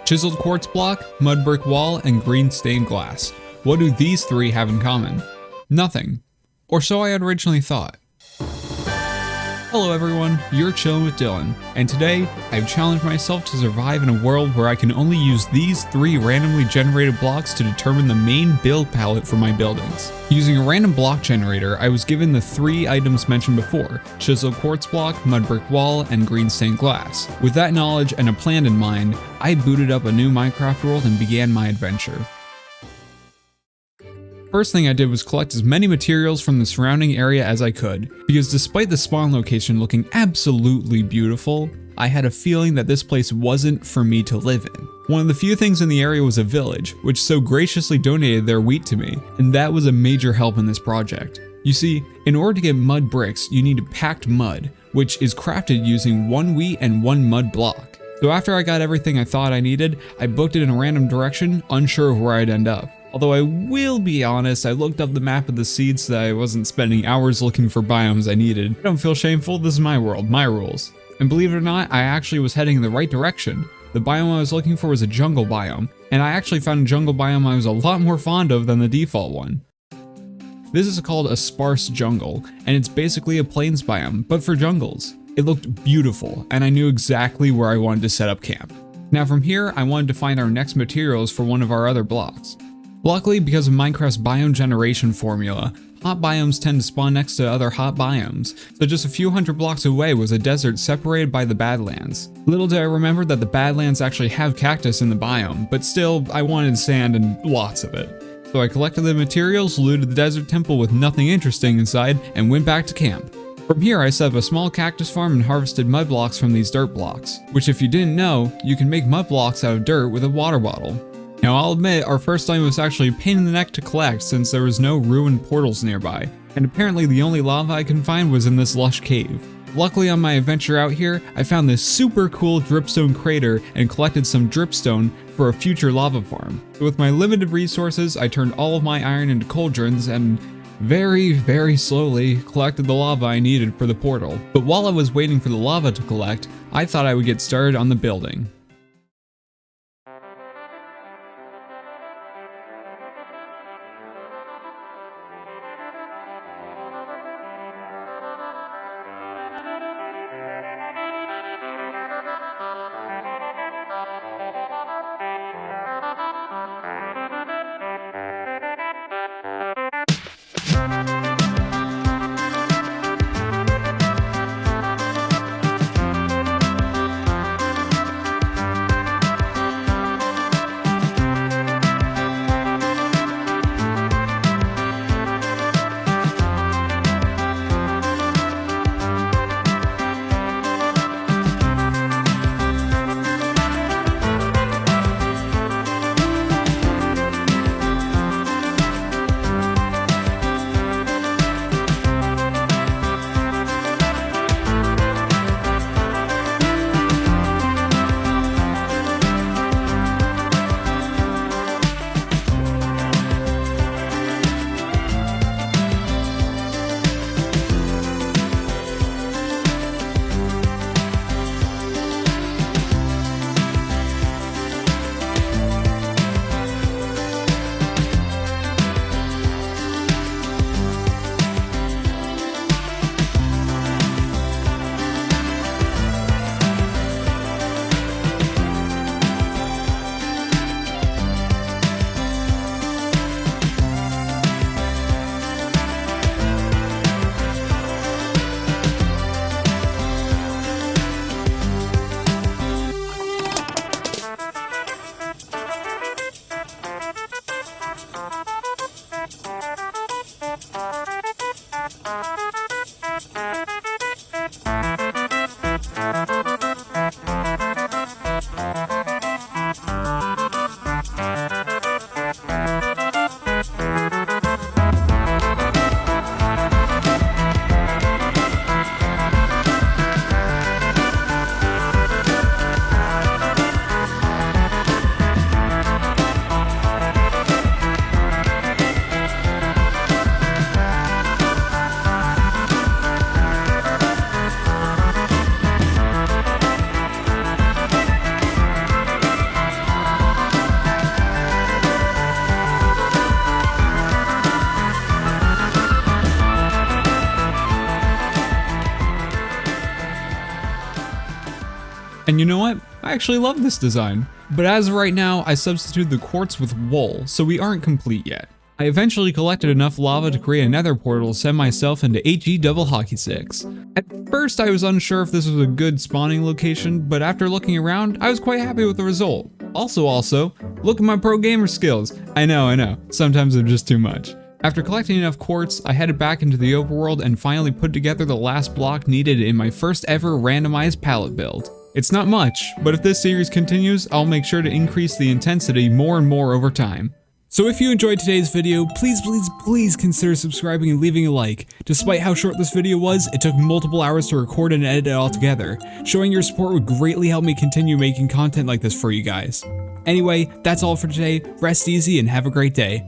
chiseled quartz block, mud brick wall, and green stained glass. What do these three have in common? Nothing. Or so I had originally thought. Hello everyone, you're chilling with Dylan, and today I've challenged myself to survive in a world where I can only use these three randomly generated blocks to determine the main build palette for my buildings. Using a random block generator, I was given the three items mentioned before: chiseled quartz block, mud brick wall, and green stained glass. With that knowledge and a plan in mind, I booted up a new Minecraft world and began my adventure. First thing I did was collect as many materials from the surrounding area as I could, because despite the spawn location looking absolutely beautiful, I had a feeling that this place wasn't for me to live in. One of the few things in the area was a village, which so graciously donated their wheat to me, and that was a major help in this project. You see, in order to get mud bricks, you need packed mud, which is crafted using 1 wheat and 1 mud block. So after I got everything I thought I needed, I booked it in a random direction, unsure of where I'd end up. Although I will be honest, I looked up the map of the seeds so that I wasn't spending hours looking for biomes I needed. Don't feel shameful, this is my world, my rules. And believe it or not, I actually was heading in the right direction. The biome I was looking for was a jungle biome, and I actually found a jungle biome I was a lot more fond of than the default one. This is called a sparse jungle, and it's basically a plains biome, but for jungles. It looked beautiful, and I knew exactly where I wanted to set up camp. Now from here, I wanted to find our next materials for one of our other blocks. Luckily, because of Minecraft's biome generation formula, hot biomes tend to spawn next to other hot biomes, so just a few hundred blocks away was a desert separated by the Badlands. Little did I remember that the Badlands actually have cactus in the biome, but still, I wanted sand and lots of it. So I collected the materials, looted the desert temple with nothing interesting inside, and went back to camp. From here, I set up a small cactus farm and harvested mud blocks from these dirt blocks, which if you didn't know, you can make mud blocks out of dirt with a water bottle. Now I'll admit, our first time was actually a pain in the neck to collect since there was no ruined portals nearby, and apparently the only lava I could find was in this lush cave. Luckily on my adventure out here, I found this super cool dripstone crater and collected some dripstone for a future lava farm. So with my limited resources, I turned all of my iron into cauldrons and very slowly collected the lava I needed for the portal. But while I was waiting for the lava to collect, I thought I would get started on the building. And you know what? I actually love this design. But as of right now, I substituted the quartz with wool, so we aren't complete yet. I eventually collected enough lava to create a nether portal to send myself into HE double hockey sticks. At first I was unsure if this was a good spawning location, but after looking around, I was quite happy with the result. Also, look at my pro gamer skills. I know, sometimes they're just too much. After collecting enough quartz, I headed back into the overworld and finally put together the last block needed in my first ever randomized pallet build. It's not much, but if this series continues, I'll make sure to increase the intensity more and more over time. So if you enjoyed today's video, please consider subscribing and leaving a like. Despite how short this video was, it took multiple hours to record and edit it all together. Showing your support would greatly help me continue making content like this for you guys. Anyway, that's all for today. Rest easy and have a great day.